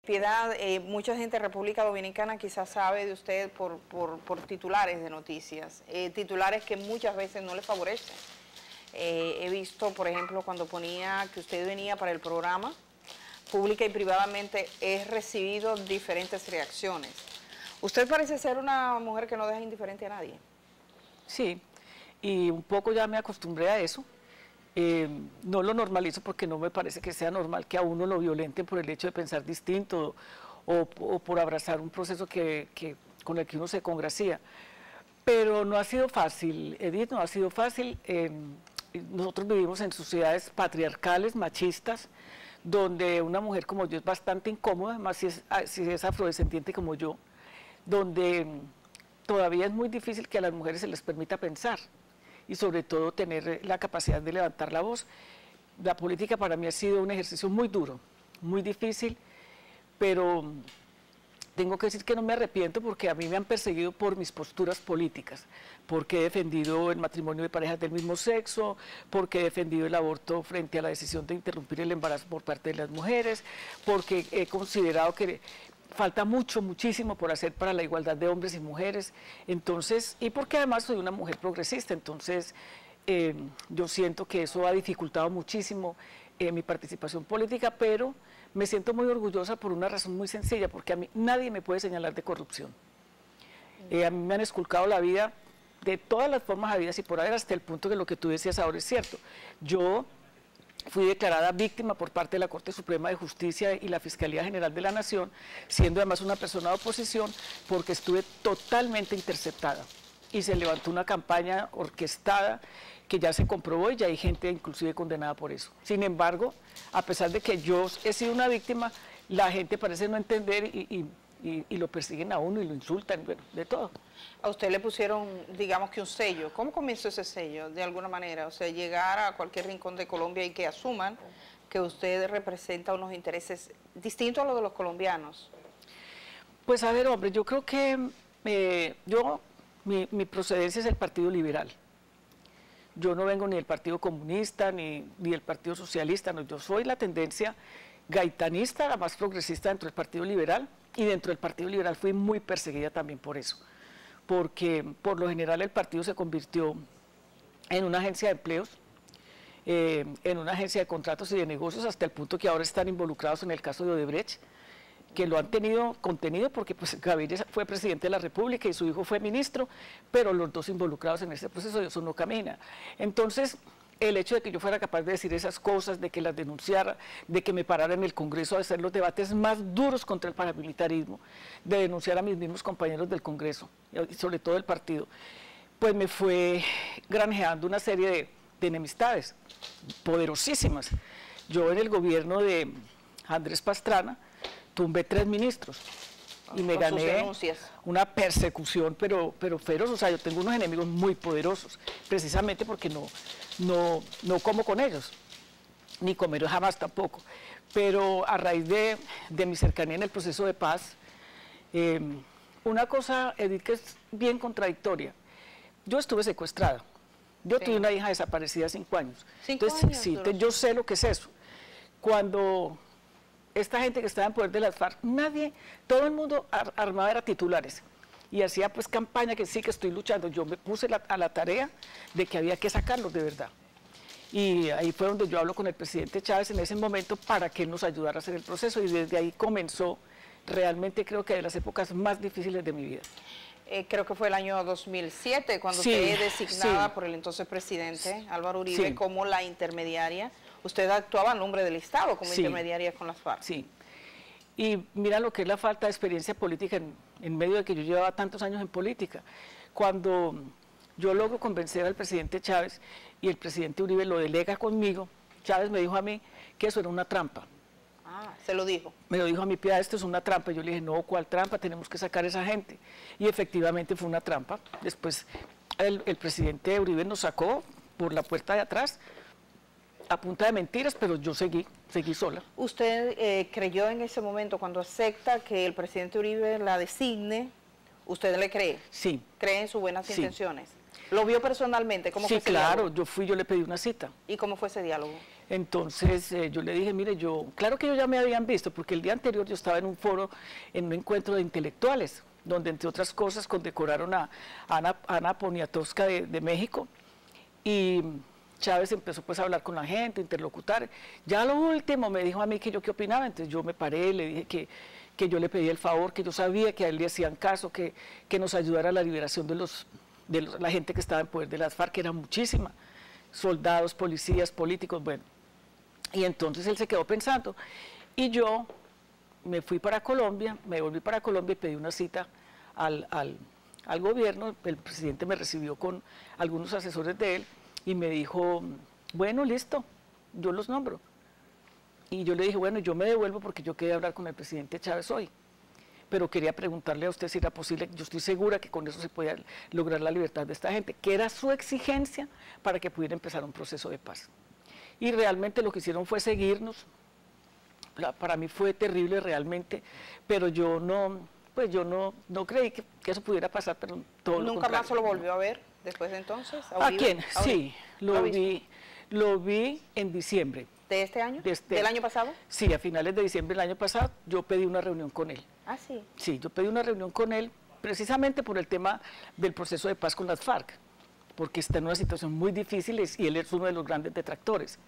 Piedad, mucha gente de República Dominicana quizás sabe de usted por titulares de noticias, titulares que muchas veces no le favorecen. He visto, por ejemplo, cuando ponía que usted venía para el programa, pública y privadamente, he recibido diferentes reacciones. Usted parece ser una mujer que no deja indiferente a nadie. Sí, y un poco ya me acostumbré a eso. No lo normalizo porque no me parece que sea normal que a uno lo violenten por el hecho de pensar distinto o por abrazar un proceso con el que uno se congracia. Pero no ha sido fácil, Edith, no ha sido fácil. Nosotros vivimos en sociedades patriarcales, machistas, donde una mujer como yo es bastante incómoda, más si es afrodescendiente como yo, donde todavía es muy difícil que a las mujeres se les permita pensar y sobre todo tener la capacidad de levantar la voz. La política para mí ha sido un ejercicio muy duro, muy difícil, pero tengo que decir que no me arrepiento porque a mí me han perseguido por mis posturas políticas, porque he defendido el matrimonio de parejas del mismo sexo, porque he defendido el aborto frente a la decisión de interrumpir el embarazo por parte de las mujeres, porque he considerado que falta muchísimo por hacer para la igualdad de hombres y mujeres, entonces, y porque además soy una mujer progresista, entonces yo siento que eso ha dificultado muchísimo mi participación política, pero me siento muy orgullosa por una razón muy sencilla, porque a mí nadie me puede señalar de corrupción. A mí me han esculcado la vida de todas las formas habidas y por haber, hasta el punto que lo que tú decías ahora es cierto. Yo fui declarada víctima por parte de la Corte Suprema de Justicia y la Fiscalía General de la Nación, siendo además una persona de oposición, porque estuve totalmente interceptada. Y se levantó una campaña orquestada que ya se comprobó y ya hay gente inclusive condenada por eso. Sin embargo, a pesar de que yo he sido una víctima, la gente parece no entender y lo persiguen a uno y lo insultan, bueno, de todo. A usted le pusieron, digamos que un sello. ¿Cómo comenzó ese sello, de alguna manera? O sea, llegar a cualquier rincón de Colombia y que asuman que usted representa unos intereses distintos a los de los colombianos. Pues a ver, hombre, yo creo que mi procedencia es el Partido Liberal. Yo no vengo ni del Partido Comunista ni del Partido Socialista, no, yo soy la tendencia gaitanista, la más progresista dentro del Partido Liberal, y dentro del Partido Liberal fui muy perseguida también por eso, porque por lo general el partido se convirtió en una agencia de empleos, en una agencia de contratos y de negocios, hasta el punto que ahora están involucrados en el caso de Odebrecht, que lo han tenido contenido porque pues Gaviria fue presidente de la República y su hijo fue ministro, pero los dos involucrados en este proceso, eso no camina. Entonces, el hecho de que yo fuera capaz de decir esas cosas, de que las denunciara, de que me parara en el Congreso a hacer los debates más duros contra el paramilitarismo, de denunciar a mis mismos compañeros del Congreso, y sobre todo del partido, pues me fue granjeando una serie de enemistades poderosísimas. Yo en el gobierno de Andrés Pastrana tumbé 3 ministros y me gané una persecución, pero feroz. O sea, yo tengo unos enemigos muy poderosos, precisamente porque no como con ellos, ni comeré jamás tampoco. Pero a raíz de mi cercanía en el proceso de paz, una cosa, Edith, que es bien contradictoria. Yo estuve secuestrada. Yo tuve una hija desaparecida 5 años. Entonces, sí, yo sé lo que es eso. Cuando esta gente que estaba en poder de las FARC, todo el mundo armado era titulares y hacía pues campaña que sí que estoy luchando. Yo me puse a la tarea de que había que sacarlos de verdad. Y ahí fue donde yo hablo con el presidente Chávez en ese momento para que él nos ayudara a hacer el proceso, y desde ahí comenzó realmente, creo que de las épocas más difíciles de mi vida. Creo que fue el año 2007 cuando usted es designada por el entonces presidente Álvaro Uribe como la intermediaria. Usted actuaba en nombre del Estado como intermediaria con las FARC. Sí, y mira lo que es la falta de experiencia política en medio de que yo llevaba tantos años en política. Cuando yo logro convencer al presidente Chávez y el presidente Uribe lo delega conmigo, Chávez me dijo a mí que eso era una trampa. Ah, se lo dijo. Me lo dijo a mi, Piedad, esto es una trampa. Yo le dije, no, ¿cuál trampa? Tenemos que sacar a esa gente. Y efectivamente fue una trampa. Después el presidente Uribe nos sacó por la puerta de atrás, a punta de mentiras, pero yo seguí sola. ¿Usted creyó en ese momento, cuando acepta que el presidente Uribe la designe, usted le cree? Sí. ¿Cree en sus buenas intenciones? ¿Lo vio personalmente? ¿Cómo fue ese diálogo? diálogo? Yo le pedí una cita. ¿Y cómo fue ese diálogo? Entonces yo le dije, mire, claro que ellos ya me habían visto, porque el día anterior yo estaba en un foro, en un encuentro de intelectuales, donde entre otras cosas condecoraron a Ana Poniatowska de México, y Chávez empezó pues a hablar con la gente, interlocutar. Ya a lo último me dijo a mí que yo qué opinaba, entonces yo me paré, le dije que yo le pedí el favor, que yo sabía que a él le hacían caso, que nos ayudara a la liberación de la gente que estaba en poder de las FARC, que era muchísima, soldados, policías, políticos, bueno. Y entonces él se quedó pensando, y yo me fui para Colombia, me volví para Colombia y pedí una cita al gobierno. El presidente me recibió con algunos asesores de él y me dijo, bueno, listo, yo los nombro. Y yo le dije, bueno, yo me devuelvo porque yo quería hablar con el presidente Chávez hoy, pero quería preguntarle a usted si era posible. Yo estoy segura que con eso se podía lograr la libertad de esta gente, que era su exigencia para que pudiera empezar un proceso de paz. Y realmente lo que hicieron fue seguirnos. Para mí fue terrible realmente, pero yo no creí que eso pudiera pasar, pero todo lo ¿Nunca contrario. más se lo volvió a ver después de entonces? ¿A quién? Sí, lo vi en diciembre. ¿De este año? ¿Del año pasado? Sí, a finales de diciembre del año pasado yo pedí una reunión con él. Ah, sí. Sí, yo pedí una reunión con él precisamente por el tema del proceso de paz con las FARC, porque está en una situación muy difícil y él es uno de los grandes detractores.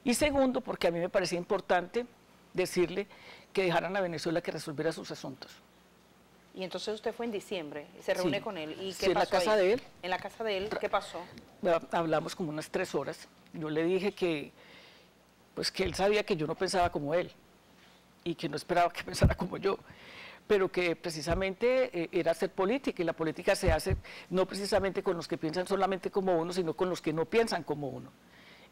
Y segundo, porque a mí me parecía importante decirle que dejaran a Venezuela que resolviera sus asuntos. Y entonces usted fue en diciembre y se reúne con él. ¿Y qué pasó en la casa ahí? de él. En la casa de él, ¿qué pasó? Hablamos como unas 3 horas. Yo le dije que él sabía que yo no pensaba como él y que no esperaba que pensara como yo, pero que precisamente era hacer política, y la política se hace no precisamente con los que piensan solamente como uno, sino con los que no piensan como uno,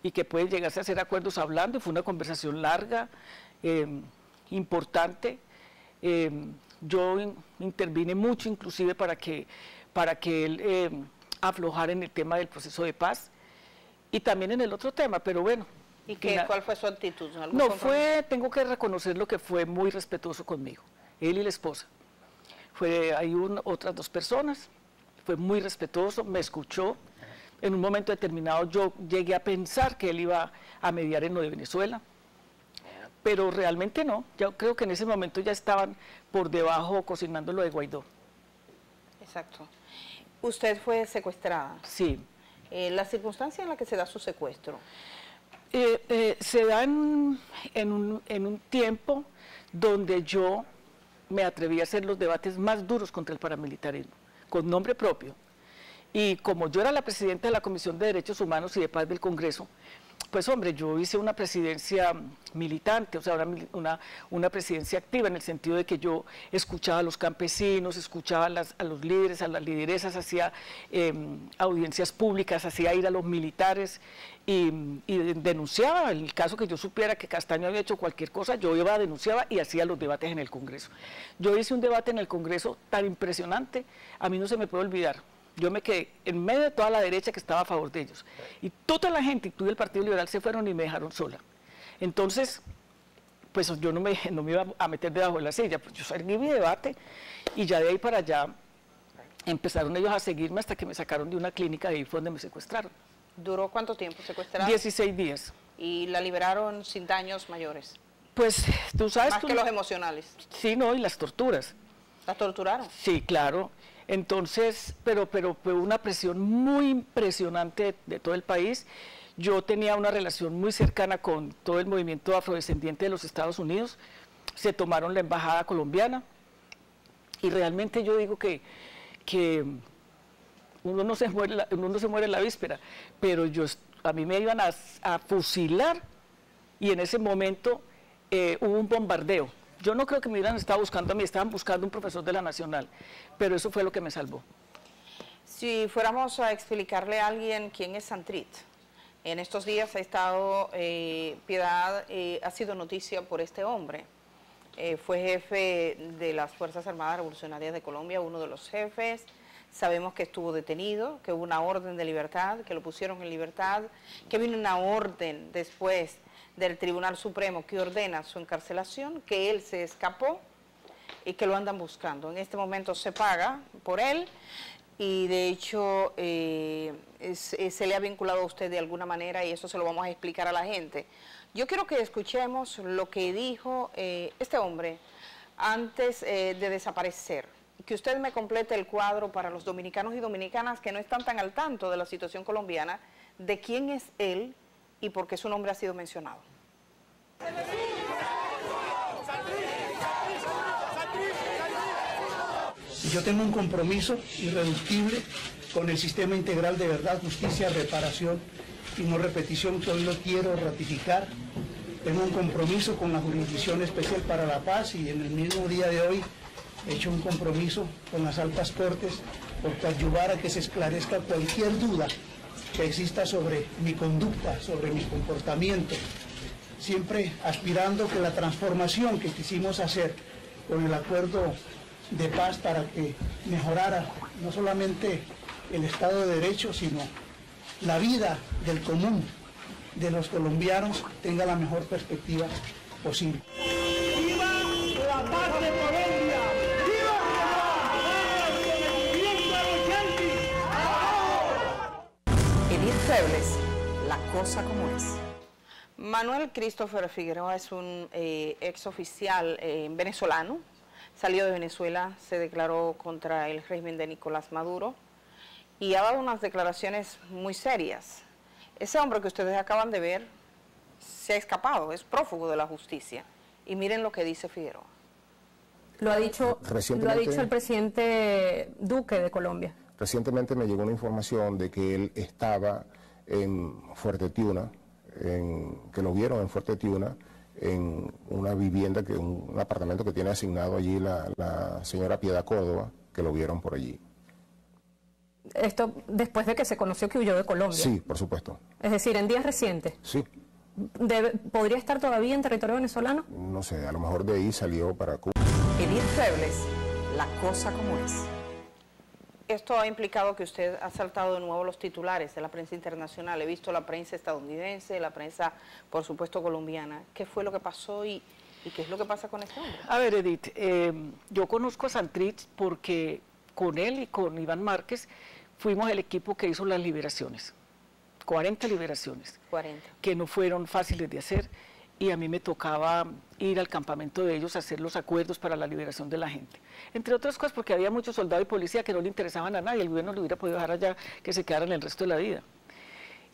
y que pueden llegarse a hacer acuerdos hablando. Y fue una conversación larga, importante. Yo intervine mucho inclusive para que él aflojara en el tema del proceso de paz y también en el otro tema, pero bueno. ¿Y cuál fue su actitud? No, tengo que reconocerlo, que fue muy respetuoso conmigo, él y la esposa. Hay otras 2 personas, fue muy respetuoso, me escuchó. En un momento determinado yo llegué a pensar que él iba a mediar en lo de Venezuela, pero realmente no. Yo creo que en ese momento ya estaban por debajo cocinando lo de Guaidó. Exacto. ¿Usted fue secuestrada? Sí. ¿La circunstancia en la que se da su secuestro? Se da en un tiempo donde yo me atreví a hacer los debates más duros contra el paramilitarismo, con nombre propio. Y como yo era la presidenta de la Comisión de Derechos Humanos y de Paz del Congreso, pues hombre, yo hice una presidencia militante, o sea, una presidencia activa, en el sentido de que yo escuchaba a los campesinos, escuchaba a los líderes, a las lideresas, hacía audiencias públicas, hacía ir a los militares y denunciaba. En el caso que yo supiera que Castaño había hecho cualquier cosa, yo iba, denunciaba y hacía los debates en el Congreso. Yo hice un debate en el Congreso tan impresionante, a mí no se me puede olvidar. Yo me quedé en medio de toda la derecha que estaba a favor de ellos. Y toda la gente, incluido el Partido Liberal, se fueron y me dejaron sola. Entonces, pues yo no me iba a meter debajo de la silla, pues yo seguí mi debate y ya de ahí para allá empezaron ellos a seguirme hasta que me sacaron de una clínica, de ahí fue donde me secuestraron. ¿Duró cuánto tiempo secuestrado? 16 días. ¿Y la liberaron sin daños mayores? Pues tú sabes... Más que los emocionales. Sí, no, y las torturas. ¿Las torturaron? Sí, claro. Entonces, pero fue una presión muy impresionante de todo el país. Yo tenía una relación muy cercana con todo el movimiento afrodescendiente de los Estados Unidos. Se tomaron la embajada colombiana y realmente yo digo que uno no se muere en la víspera, pero a mí me iban a fusilar y en ese momento hubo un bombardeo. Yo no creo que me hubieran estado buscando a mí, estaban buscando a un profesor de la Nacional, pero eso fue lo que me salvó. Si fuéramos a explicarle a alguien quién es Santrit, en estos días ha estado, Piedad ha sido noticia por este hombre. Fue jefe de las Fuerzas Armadas Revolucionarias de Colombia, uno de los jefes. Sabemos que estuvo detenido, que hubo una orden de libertad, que lo pusieron en libertad, que vino una orden después del Tribunal Supremo que ordena su encarcelación, que él se escapó y que lo andan buscando. En este momento se paga por él. y de hecho se le ha vinculado a usted de alguna manera y eso se lo vamos a explicar a la gente. Yo quiero que escuchemos lo que dijo este hombre antes de desaparecer. Que usted me complete el cuadro para los dominicanos y dominicanas que no están tan al tanto de la situación colombiana, de quién es él y por qué su nombre ha sido mencionado. Yo tengo un compromiso irreductible con el sistema integral de verdad, justicia, reparación y no repetición, que hoy lo quiero ratificar. Tengo un compromiso con la Jurisdicción Especial para la Paz y en el mismo día de hoy he hecho un compromiso con las altas cortes por coadyuvar a que se esclarezca cualquier duda que exista sobre mi conducta, sobre mi comportamiento, siempre aspirando que la transformación que quisimos hacer con el acuerdo de paz para que mejorara no solamente el Estado de Derecho, sino la vida del común de los colombianos tenga la mejor perspectiva posible. ¡Viva la paz de Colombia! ¡Viva Edith Febles, la cosa como es. Manuel Christopher Figueroa es un ex oficial venezolano. Salió de Venezuela, se declaró contra el régimen de Nicolás Maduro y ha dado unas declaraciones muy serias. Ese hombre que ustedes acaban de ver se ha escapado, es prófugo de la justicia. Y miren lo que dice Figueroa. Lo ha dicho el presidente Duque de Colombia. Recientemente me llegó una información de que él estaba en Fuerte Tiuna, que lo vieron en Fuerte Tiuna, en una vivienda, un apartamento que tiene asignado allí la señora Piedad Córdoba, que lo vieron por allí. Esto después de que se conoció que huyó de Colombia. Sí, por supuesto. Es decir, en días recientes. Sí. ¿Podría estar todavía en territorio venezolano? No sé, a lo mejor de ahí salió para Cuba. Edith Febles, la cosa como es. Esto ha implicado que usted ha saltado de nuevo los titulares de la prensa internacional. He visto la prensa estadounidense, la prensa, por supuesto, colombiana. ¿Qué fue lo que pasó y qué es lo que pasa con este hombre? A ver, Edith, yo conozco a Santrich porque con él y con Iván Márquez fuimos el equipo que hizo las liberaciones. 40 liberaciones. 40. Que no fueron fáciles de hacer y a mí me tocaba ir al campamento de ellos a hacer los acuerdos para la liberación de la gente. Entre otras cosas porque había muchos soldados y policía que no le interesaban a nadie, el gobierno le hubiera podido dejar allá que se quedaran el resto de la vida.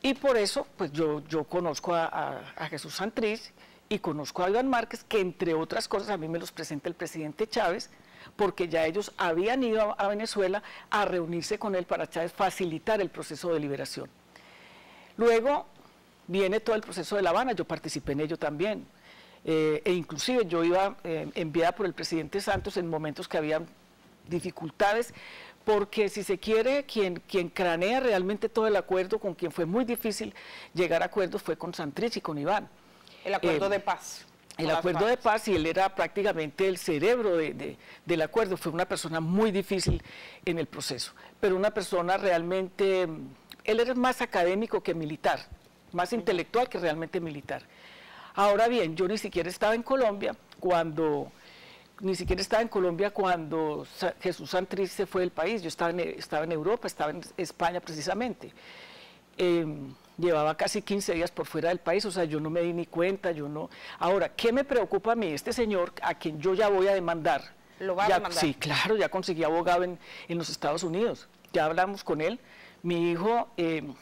Y por eso, pues yo conozco a Jesús Santrich y conozco a Iván Márquez, que entre otras cosas a mí me los presenta el presidente Chávez, porque ya ellos habían ido a Venezuela a reunirse con él para Chávez facilitar el proceso de liberación. Luego viene todo el proceso de La Habana, yo participé en ello también, e inclusive yo iba enviada por el presidente Santos en momentos que había dificultades, porque si se quiere, quien cranea realmente todo el acuerdo, con quien fue muy difícil llegar a acuerdos, fue con Santrich y con Iván. El acuerdo de paz. El acuerdo de paz, y él era prácticamente el cerebro del acuerdo, fue una persona muy difícil en el proceso, pero una persona realmente, él era más académico que militar, más intelectual que realmente militar. Ahora bien, yo ni siquiera estaba en Colombia cuando Jesús Santrich se fue del país. Yo estaba en Europa, estaba en España precisamente. Llevaba casi 15 días por fuera del país, o sea, yo no me di ni cuenta, yo no... Ahora, ¿qué me preocupa a mí? Este señor, a quien yo ya voy a demandar. ¿Lo va a demandar? Sí, claro, ya conseguí abogado en los Estados Unidos. Ya hablamos con él. Mi hijo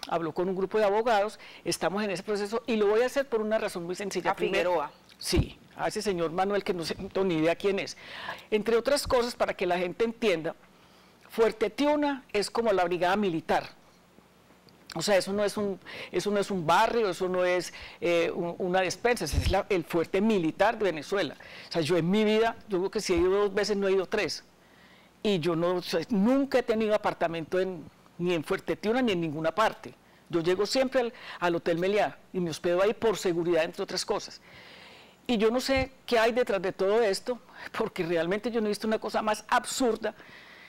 habló con un grupo de abogados, estamos en ese proceso y lo voy a hacer por una razón muy sencilla. ¿A Figueroa? Sí, a ese señor Manuel, que no tengo ni idea quién es. Entre otras cosas, para que la gente entienda, Fuerte Tiuna es como la brigada militar. O sea, eso no es un barrio, eso no es una despensa, es el fuerte militar de Venezuela. O sea, yo en mi vida, yo creo que si he ido 2 veces, no he ido 3. Y yo nunca he tenido apartamento ni en Fuerte Tiuna ni en ninguna parte. Yo llego siempre al Hotel Meliá y me hospedo ahí por seguridad, entre otras cosas. Y yo no sé qué hay detrás de todo esto, porque realmente yo no he visto una cosa más absurda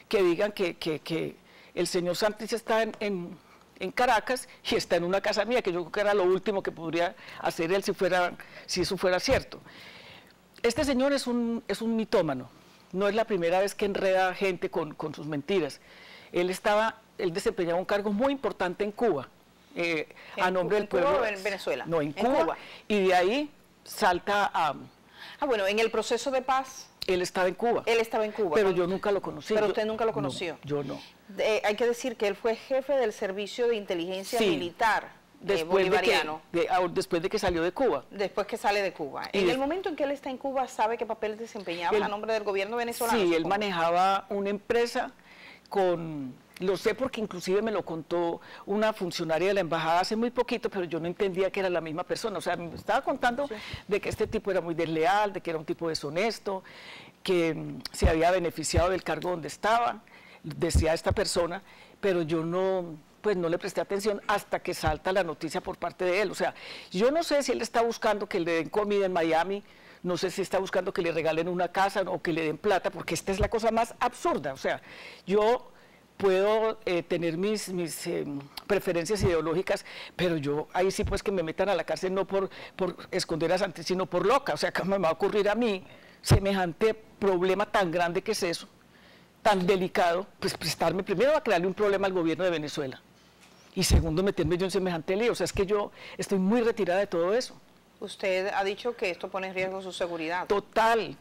que digan que el señor Santrich está en Caracas y está en una casa mía, que yo creo que era lo último que podría hacer él si eso fuera cierto. Este señor es un mitómano, no es la primera vez que enreda gente con sus mentiras. él desempeñaba un cargo muy importante en Cuba, a nombre del pueblo. ¿En Cuba o en Venezuela? No, en Cuba. Y de ahí salta a... bueno, en el proceso de paz... Él estaba en Cuba. Él estaba en Cuba. Pero yo nunca lo conocí. Pero usted nunca lo conoció. No, yo no. Hay que decir que él fue jefe del servicio de inteligencia militar bolivariano. Después de que salió de Cuba. Después que sale de Cuba. En el momento en que él está en Cuba, ¿sabe qué papel desempeñaba a nombre del gobierno venezolano? Sí, él manejaba una empresa lo sé porque inclusive me lo contó una funcionaria de la embajada hace muy poquito, pero yo no entendía que era la misma persona. O sea, me estaba contando de que este tipo era muy desleal, de que era un tipo deshonesto, que se había beneficiado del cargo donde estaba, decía esta persona, pero yo no le presté atención hasta que salta la noticia por parte de él. O sea, yo no sé si él está buscando que le den comida en Miami, no sé si está buscando que le regalen una casa o que le den plata, porque esta es la cosa más absurda. O sea, yo puedo tener mis preferencias ideológicas, pero yo ahí sí pues que me metan a la cárcel no por esconder a Santi, sino por loca. O sea, ¿cómo me va a ocurrir a mí semejante problema tan grande que es eso, tan delicado? Pues prestarme primero a crearle un problema al gobierno de Venezuela y segundo meterme yo en semejante lío. O sea, es que yo estoy muy retirada de todo eso. Usted ha dicho que esto pone en riesgo su seguridad. Total.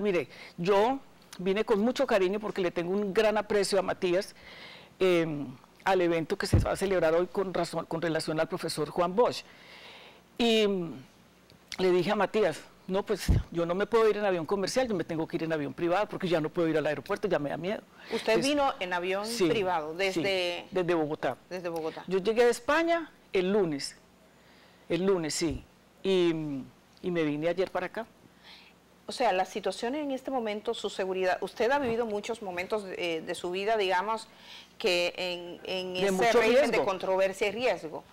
Mire, yo vine con mucho cariño porque le tengo un gran aprecio a Matías al evento que se va a celebrar hoy con relación al profesor Juan Bosch. Y le dije a Matías, no, pues yo no me puedo ir en avión comercial, yo me tengo que ir en avión privado porque ya no puedo ir al aeropuerto, ya me da miedo. ¿Usted vino en avión privado desde...? Sí, desde Bogotá. Desde Bogotá. Yo llegué de España el lunes, sí, y me vine ayer para acá. O sea, la situación en este momento, su seguridad, usted ha vivido muchos momentos de su vida, digamos, que en ese régimen de controversia y riesgo,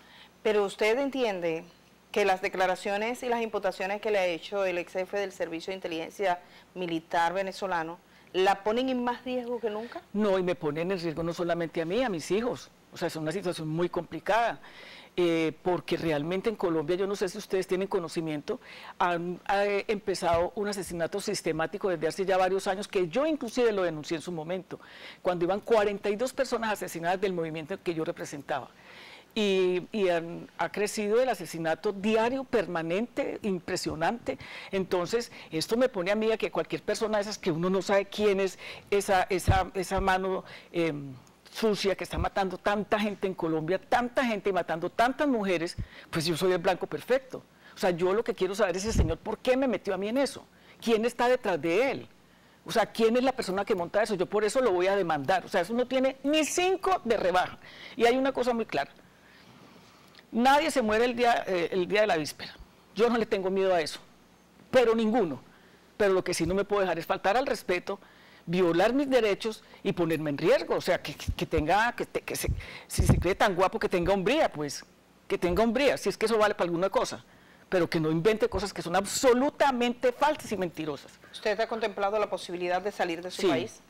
pero usted entiende que las declaraciones y las imputaciones que le ha hecho el ex jefe del Servicio de Inteligencia Militar venezolano, ¿la ponen en más riesgo que nunca? No, y me ponen en riesgo no solamente a mí, a mis hijos. O sea, es una situación muy complicada. Porque realmente en Colombia, yo no sé si ustedes tienen conocimiento, ha empezado un asesinato sistemático desde hace ya varios años, que yo inclusive lo denuncié en su momento, cuando iban 42 personas asesinadas del movimiento que yo representaba. Y ha crecido el asesinato diario, permanente, impresionante. Entonces, esto me pone a mí a que cualquier persona de esas que uno no sabe quién es, esa mano... sucia que está matando tanta gente en Colombia, tanta gente y matando tantas mujeres, pues yo soy el blanco perfecto. O sea, yo lo que quiero saber es ese señor, ¿por qué me metió a mí en eso? ¿Quién está detrás de él? O sea, ¿quién es la persona que monta eso? Yo por eso lo voy a demandar. O sea, eso no tiene ni 5 de rebaja. Y hay una cosa muy clara. Nadie se muere el día de la víspera. Yo no le tengo miedo a eso, pero ninguno. Pero lo que sí no me puedo dejar es faltar al respeto, violar mis derechos y ponerme en riesgo. O sea, si se cree tan guapo, que tenga hombría, pues, que tenga hombría, si es que eso vale para alguna cosa, pero que no invente cosas que son absolutamente falsas y mentirosas. ¿Usted ha contemplado la posibilidad de salir de su país?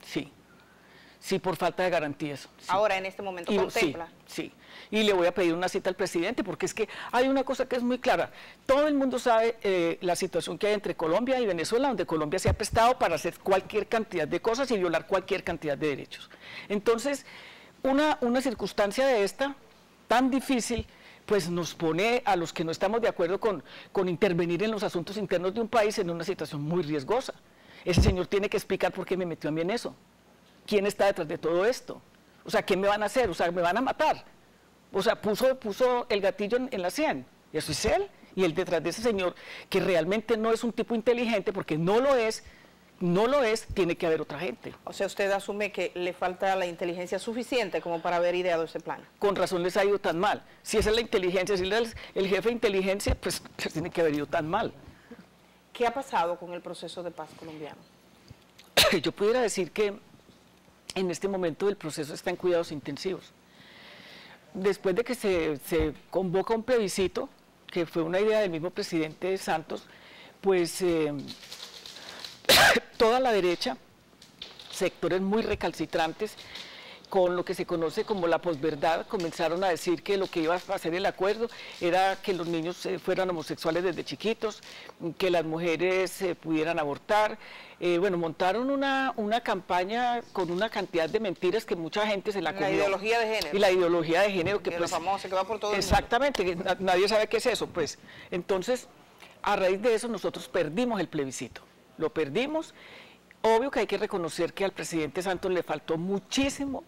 Sí, por falta de garantías. Sí. Ahora, en este momento, ¿contempla? Sí, y le voy a pedir una cita al presidente, porque es que hay una cosa que es muy clara. Todo el mundo sabe la situación que hay entre Colombia y Venezuela, donde Colombia se ha prestado para hacer cualquier cantidad de cosas y violar cualquier cantidad de derechos. Entonces, una circunstancia de esta, tan difícil, pues nos pone a los que no estamos de acuerdo con intervenir en los asuntos internos de un país en una situación muy riesgosa. Ese señor tiene que explicar por qué me metió a mí en eso. ¿Quién está detrás de todo esto? O sea, ¿qué me van a hacer? O sea, ¿me van a matar? O sea, puso el gatillo en la sien. Y eso es él. Y el detrás de ese señor, que realmente no es un tipo inteligente, porque no lo es, tiene que haber otra gente. O sea, ¿usted asume que le falta la inteligencia suficiente como para haber ideado ese plan? Con razón les ha ido tan mal. Si esa es la inteligencia, si es el jefe de inteligencia, pues tiene que haber ido tan mal. ¿Qué ha pasado con el proceso de paz colombiano? Yo pudiera decir que en este momento el proceso está en cuidados intensivos. Después de que se convoca un plebiscito, que fue una idea del mismo presidente Santos, pues toda la derecha, sectores muy recalcitrantes, con lo que se conoce como la posverdad, comenzaron a decir que lo que iba a hacer el acuerdo era que los niños fueran homosexuales desde chiquitos, que las mujeres pudieran abortar. Bueno, montaron una campaña con una cantidad de mentiras que mucha gente se la comió. La ideología de género. Y la ideología de género que pues, famosa, que va por todo el mundo. Exactamente, que nadie sabe qué es eso, pues. Entonces, a raíz de eso nosotros perdimos el plebiscito, lo perdimos. Obvio que hay que reconocer que al presidente Santos le faltó muchísimo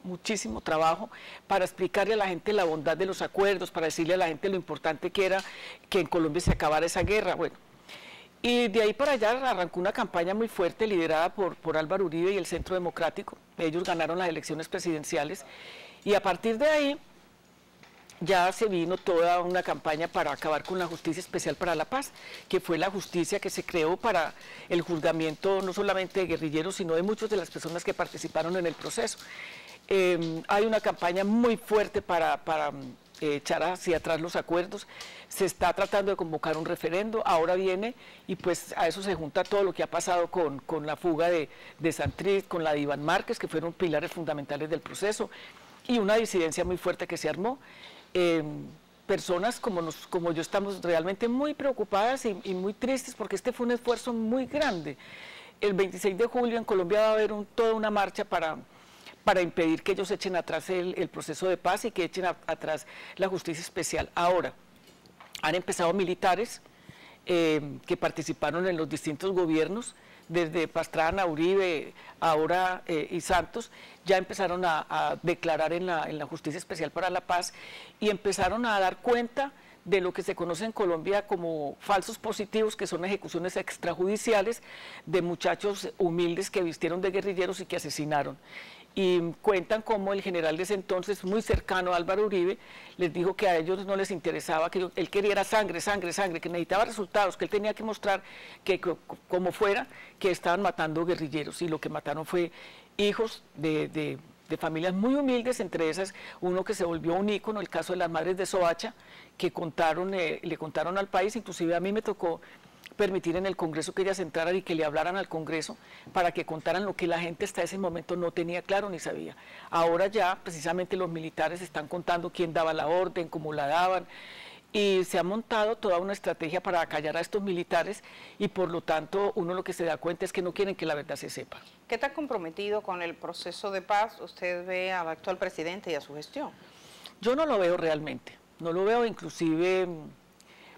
trabajo para explicarle a la gente la bondad de los acuerdos, para decirle a la gente lo importante que era que en Colombia se acabara esa guerra. Bueno, y de ahí para allá arrancó una campaña muy fuerte liderada por Álvaro Uribe y el Centro Democrático. Ellos ganaron las elecciones presidenciales y a partir de ahí ya se vino toda una campaña para acabar con la Justicia Especial para la Paz, que fue la justicia que se creó para el juzgamiento no solamente de guerrilleros, sino de muchas de las personas que participaron en el proceso. Hay una campaña muy fuerte para echar hacia atrás los acuerdos, se está tratando de convocar un referendo, ahora viene y pues a eso se junta todo lo que ha pasado con la fuga de Santrich, con la de Iván Márquez, que fueron pilares fundamentales del proceso, y una disidencia muy fuerte que se armó. Personas como yo estamos realmente muy preocupadas y muy tristes porque este fue un esfuerzo muy grande. El 26 de julio en Colombia va a haber toda una marcha para impedir que ellos echen atrás el proceso de paz y que echen atrás la justicia especial. Ahora, han empezado militares que participaron en los distintos gobiernos, desde Pastrana, Uribe, ahora y Santos, ya empezaron a declarar en la Justicia Especial para la Paz y empezaron a dar cuenta de lo que se conoce en Colombia como falsos positivos, que son ejecuciones extrajudiciales de muchachos humildes que vistieron de guerrilleros y que asesinaron. Y cuentan cómo el general de ese entonces, muy cercano a Álvaro Uribe, les dijo que a ellos no les interesaba, que él quería era sangre, que necesitaba resultados, que él tenía que mostrar que como fuera, que estaban matando guerrilleros, y lo que mataron fue hijos de familias muy humildes, entre esas uno que se volvió un ícono, el caso de las madres de Soacha, que le contaron al país, inclusive a mí me tocó permitir en el Congreso que ellas entraran y que le hablaran al Congreso para que contaran lo que la gente hasta ese momento no tenía claro ni sabía. Ahora ya precisamente los militares están contando quién daba la orden, cómo la daban, y se ha montado toda una estrategia para acallar a estos militares y por lo tanto uno lo que se da cuenta es que no quieren que la verdad se sepa. ¿Qué tan comprometido con el proceso de paz usted ve al actual presidente y a su gestión? Yo no lo veo realmente, no lo veo, inclusive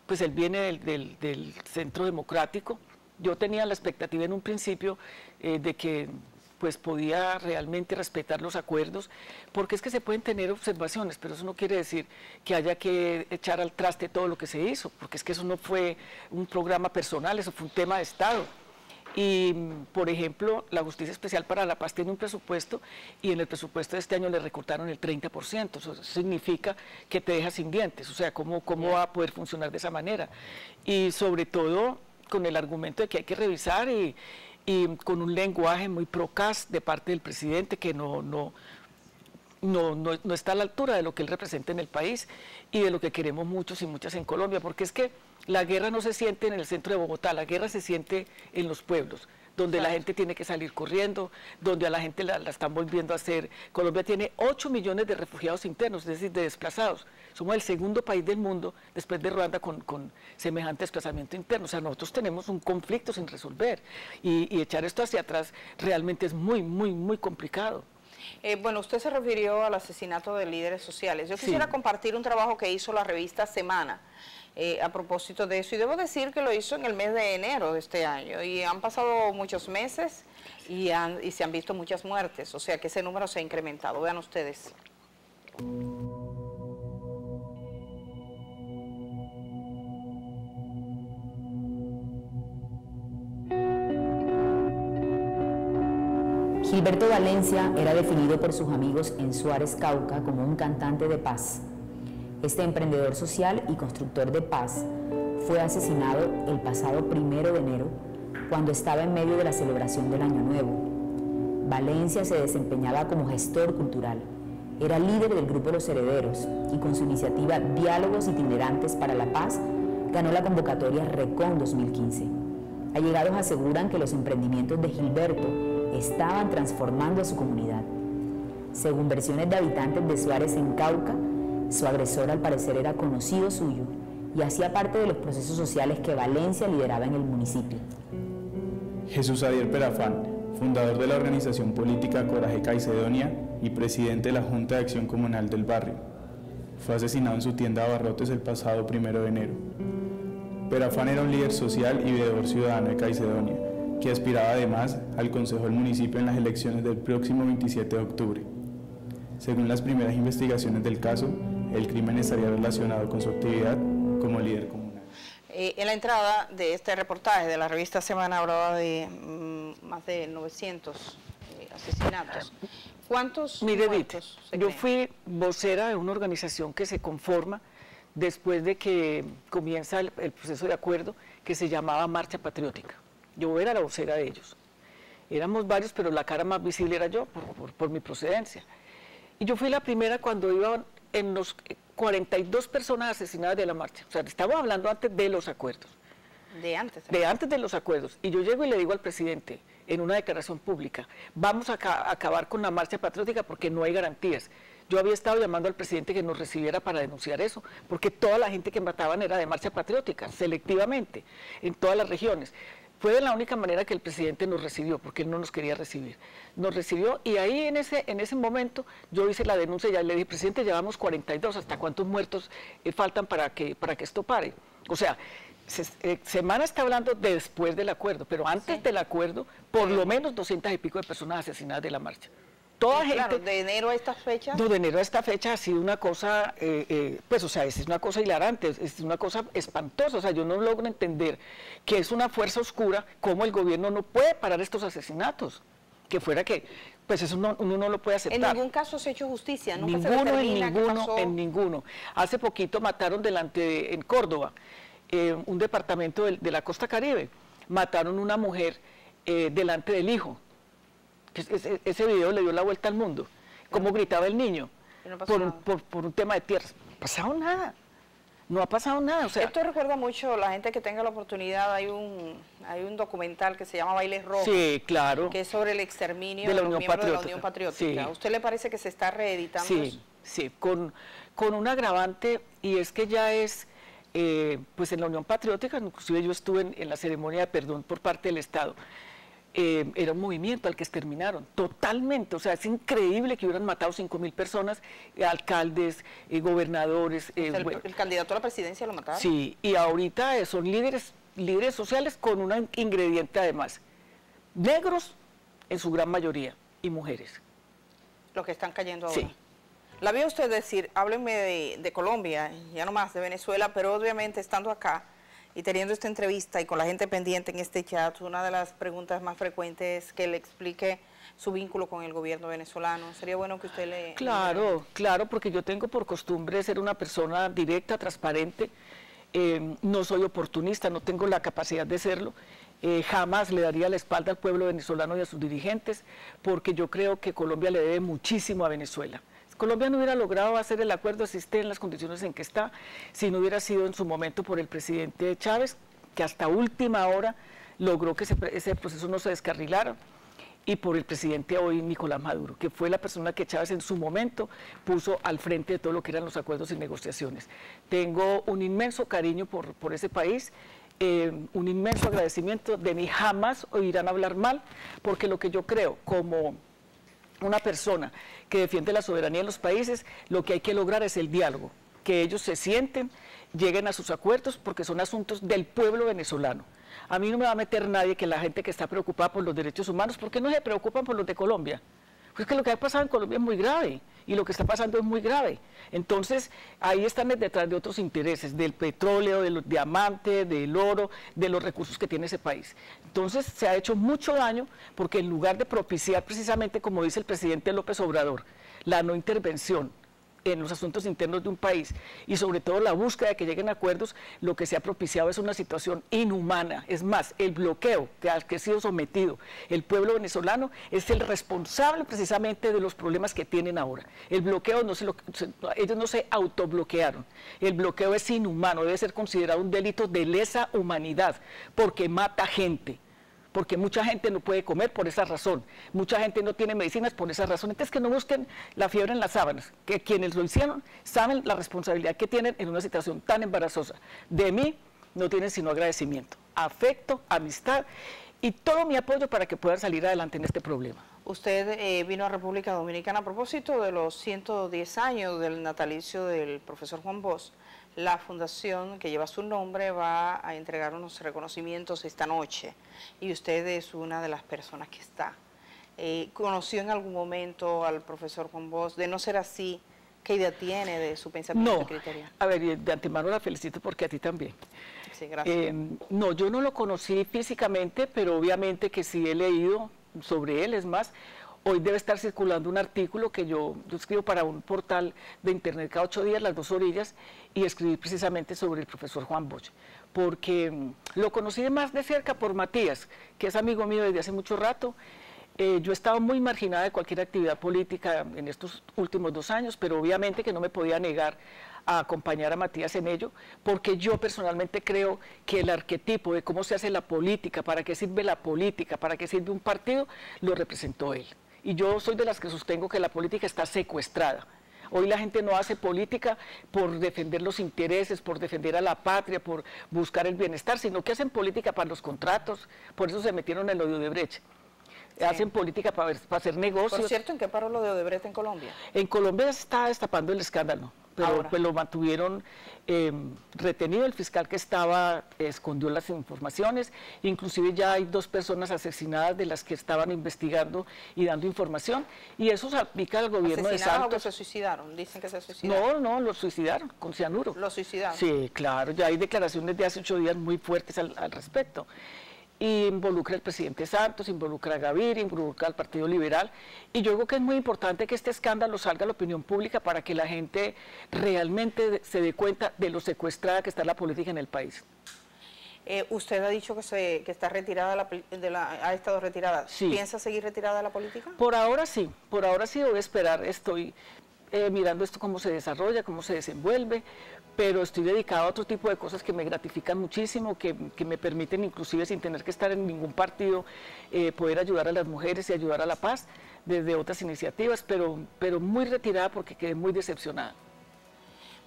pues él viene del Centro Democrático. Yo tenía la expectativa en un principio de que pues podía realmente respetar los acuerdos, porque es que se pueden tener observaciones, pero eso no quiere decir que haya que echar al traste todo lo que se hizo, porque es que eso no fue un programa personal, eso fue un tema de Estado. Y, por ejemplo, la Justicia Especial para la Paz tiene un presupuesto y en el presupuesto de este año le recortaron el 30%. Eso significa que te deja sin dientes. O sea, ¿cómo va a poder funcionar de esa manera? Y sobre todo con el argumento de que hay que revisar y con un lenguaje muy procaz de parte del presidente que no está a la altura de lo que él representa en el país y de lo que queremos muchos y muchas en Colombia, porque es que la guerra no se siente en el centro de Bogotá, la guerra se siente en los pueblos, donde la gente tiene que salir corriendo, donde a la gente la están volviendo a hacer. Colombia tiene 8 millones de refugiados internos, es decir, de desplazados. Somos el segundo país del mundo, después de Ruanda, con semejante desplazamiento interno. O sea, nosotros tenemos un conflicto sin resolver y echar esto hacia atrás realmente es muy complicado. Bueno, usted se refirió al asesinato de líderes sociales. Yo quisiera compartir un trabajo que hizo la revista Semana a propósito de eso, y debo decir que lo hizo en el mes de enero de este año, y han pasado muchos meses y se han visto muchas muertes, o sea que ese número se ha incrementado. Vean ustedes. Gilberto Valencia era definido por sus amigos en Suárez, Cauca, como un cantante de paz. Este emprendedor social y constructor de paz fue asesinado el pasado 1 de enero, cuando estaba en medio de la celebración del Año Nuevo. Valencia se desempeñaba como gestor cultural, era líder del grupo Los Herederos y con su iniciativa Diálogos Itinerantes para la Paz ganó la convocatoria RECON 2015. Allegados aseguran que los emprendimientos de Gilberto estaban transformando a su comunidad. Según versiones de habitantes de Suárez en Cauca, su agresor al parecer era conocido suyo y hacía parte de los procesos sociales que Valencia lideraba en el municipio. Jesús Adiel Perafán, fundador de la organización política Coraje Caicedonia y presidente de la Junta de Acción Comunal del barrio, fue asesinado en su tienda de abarrotes el pasado 1 de enero. Perafán era un líder social y veedor ciudadano de Caicedonia, que aspiraba además al Consejo del Municipio en las elecciones del próximo 27 de octubre. Según las primeras investigaciones del caso, el crimen estaría relacionado con su actividad como líder comunal. En la entrada de este reportaje de la revista Semana hablaba de más de 900 asesinatos. ¿Cuántos muertos se creen? Yo fui vocera de una organización que se conforma después de que comienza el proceso de acuerdo, que se llamaba Marcha Patriótica. Yo era la vocera de ellos. Éramos varios, pero la cara más visible era yo, por mi procedencia. Y yo fui la primera cuando iban en los 42 personas asesinadas de la marcha. O sea, estamos hablando antes de los acuerdos. De antes. De antes de los acuerdos. Y yo llego y le digo al presidente, en una declaración pública, vamos a acabar con la marcha patriótica porque no hay garantías. Yo había estado llamando al presidente que nos recibiera para denunciar eso, porque toda la gente que mataban era de marcha patriótica, selectivamente, en todas las regiones. Fue de la única manera que el presidente nos recibió, porque él no nos quería recibir. Nos recibió y ahí en ese momento yo hice la denuncia y ya le dije, presidente, llevamos 42, ¿hasta cuántos muertos faltan para que esto pare? O sea, Semana está hablando de después del acuerdo, pero antes del acuerdo, por lo menos 200 y pico de personas asesinadas de la marcha. Toda gente, claro, de enero a estas fechas. No, de enero a esta fecha ha sido una cosa, pues, o sea, es una cosa hilarante, es una cosa espantosa. O sea, yo no logro entender que es una fuerza oscura, cómo el gobierno no puede parar estos asceninatos. Que fuera que, pues eso uno no lo puede aceptar. En ningún caso se ha hecho justicia, nunca ninguno, se determina en ninguno. Hace poquito mataron en Córdoba, un departamento de la costa Caribe, mataron una mujer delante del hijo. Ese video le dio la vuelta al mundo. Cómo gritaba el niño por un tema de tierras. No ha pasado nada. No ha pasado nada. O sea, esto recuerda mucho, la gente que tenga la oportunidad, hay un documental que se llama Bailes Rojos. Sí, claro. Que es sobre el exterminio de los miembros de la Unión Patriótica. Sí. ¿A usted le parece que se está reeditando eso? Sí, con un agravante, y es que ya es, pues en la Unión Patriótica, inclusive yo estuve en la ceremonia de perdón por parte del Estado. Era un movimiento al que exterminaron, totalmente. O sea, es increíble que hubieran matado 5.000 personas, alcaldes, gobernadores. El candidato a la presidencia lo mataron. Sí, y ahorita son líderes sociales con un ingrediente además. Negros en su gran mayoría y mujeres. Los que están cayendo ahora. Sí. La vio usted decir, háblenme de Colombia, ya no más de Venezuela, pero obviamente estando acá y teniendo esta entrevista y con la gente pendiente en este chat, una de las preguntas más frecuentes es que le explique su vínculo con el gobierno venezolano. Sería bueno que usted le... Claro, porque yo tengo por costumbre ser una persona directa, transparente, no soy oportunista, no tengo la capacidad de serlo, jamás le daría la espalda al pueblo venezolano y a sus dirigentes, porque yo creo que Colombia le debe muchísimo a Venezuela. Colombia no hubiera logrado hacer el acuerdo, así esté en las condiciones en que está, si no hubiera sido en su momento por el presidente Chávez, que hasta última hora logró que ese proceso no se descarrilara, y por el presidente hoy, Nicolás Maduro, que fue la persona que Chávez en su momento puso al frente de todo lo que eran los acuerdos y negociaciones. Tengo un inmenso cariño por ese país, un inmenso agradecimiento. De mí jamás oirán hablar mal, porque lo que yo creo como una persona que defiende la soberanía de los países, lo que hay que lograr es el diálogo, que ellos se sienten, lleguen a sus acuerdos, porque son asuntos del pueblo venezolano. A mí no me va a meter nadie que la gente que está preocupada por los derechos humanos, ¿por qué no se preocupan por los de Colombia? Pues que lo que ha pasado en Colombia es muy grave, y lo que está pasando es muy grave. Entonces, ahí están detrás de otros intereses, del petróleo, de los diamantes, del oro, de los recursos que tiene ese país. Entonces, se ha hecho mucho daño, porque en lugar de propiciar precisamente, como dice el presidente López Obrador, la no intervención en los asuntos internos de un país, y sobre todo la búsqueda de que lleguen a acuerdos, lo que se ha propiciado es una situación inhumana. Es más, el bloqueo al que ha sido sometido el pueblo venezolano es el responsable precisamente de los problemas que tienen ahora. El bloqueo, ellos no se autobloquearon, el bloqueo es inhumano, debe ser considerado un delito de lesa humanidad, porque mata gente. porque mucha gente no puede comer por esa razón, mucha gente no tiene medicinas por esa razón. Entonces que no busquen la fiebre en las sábanas, que quienes lo hicieron saben la responsabilidad que tienen en una situación tan embarazosa. De mí no tienen sino agradecimiento, afecto, amistad y todo mi apoyo para que puedan salir adelante en este problema. Usted vino a República Dominicana a propósito de los 110 años del natalicio del profesor Juan Bosch. La fundación que lleva su nombre va a entregar unos reconocimientos esta noche y usted es una de las personas que está. ¿Conoció en algún momento al profesor Juan Bosch? De no ser así, ¿qué idea tiene de su pensamiento y criterio? A ver, de antemano la felicito porque a ti también. Sí, gracias. No, yo no lo conocí físicamente, pero obviamente que sí he leído sobre él. Es más, hoy debe estar circulando un artículo que yo escribo para un portal de internet cada 8 días, Las Dos Orillas, y escribí precisamente sobre el profesor Juan Bosch, porque lo conocí más de cerca por Matías, que es amigo mío desde hace mucho rato. Yo estaba muy marginada de cualquier actividad política en estos últimos 2 años, pero obviamente que no me podía negar a acompañar a Matías en ello, porque yo personalmente creo que el arquetipo de cómo se hace la política, para qué sirve la política, para qué sirve un partido, lo representó él. Y yo soy de las que sostengo que la política está secuestrada. Hoy la gente no hace política por defender los intereses, por defender a la patria, por buscar el bienestar, sino que hacen política para los contratos, por eso se metieron en lo de Odebrecht. Sí. Hacen política para hacer negocios. Por cierto, ¿en qué paró lo de Odebrecht en Colombia? En Colombia está destapando el escándalo, pero pues lo mantuvieron retenido. El fiscal que estaba escondió las informaciones, inclusive ya hay 2 personas asesinadas de las que estaban investigando y dando información, y eso se aplica al gobierno de Santos. ¿O que se suicidaron? Dicen que se suicidaron. No, los suicidaron con cianuro. ¿Los suicidaron? Sí, claro, ya hay declaraciones de hace 8 días muy fuertes al respecto. Y involucra al presidente Santos, involucra a Gaviria, involucra al Partido Liberal, y yo creo que es muy importante que este escándalo salga a la opinión pública para que la gente realmente se dé cuenta de lo secuestrada que está la política en el país. Usted ha dicho que está retirada ha estado retirada. Sí. ¿Piensa seguir retirada de la política? Por ahora sí voy a esperar, estoy mirando esto cómo se desarrolla, cómo se desenvuelve, pero estoy dedicado a otro tipo de cosas que me gratifican muchísimo, que me permiten inclusive sin tener que estar en ningún partido, poder ayudar a las mujeres y ayudar a la paz desde otras iniciativas, pero muy retirada porque quedé muy decepcionada.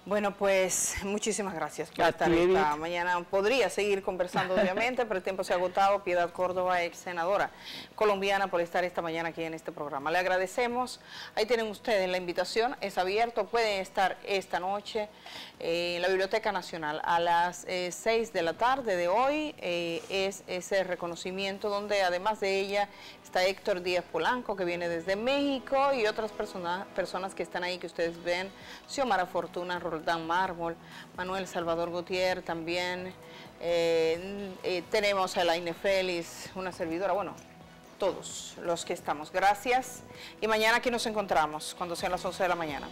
Bueno, pues muchísimas gracias por estar esta mañana. Podría seguir conversando obviamente, pero el tiempo se ha agotado. Piedad Córdoba, ex senadora colombiana, por estar esta mañana aquí en este programa. Le agradecemos. Ahí tienen ustedes la invitación, es abierto, pueden estar esta noche en la Biblioteca Nacional a las 6 de la tarde de hoy. Es ese reconocimiento donde además de ella está Héctor Díaz Polanco, que viene desde México, y otras personas que están ahí que ustedes ven, Xiomara Fortuna, Roldán Mármol, Manuel Salvador Gutiérrez también, tenemos a Elaine Félix, una servidora, bueno, todos los que estamos. Gracias, y mañana aquí nos encontramos cuando sean las 11 de la mañana.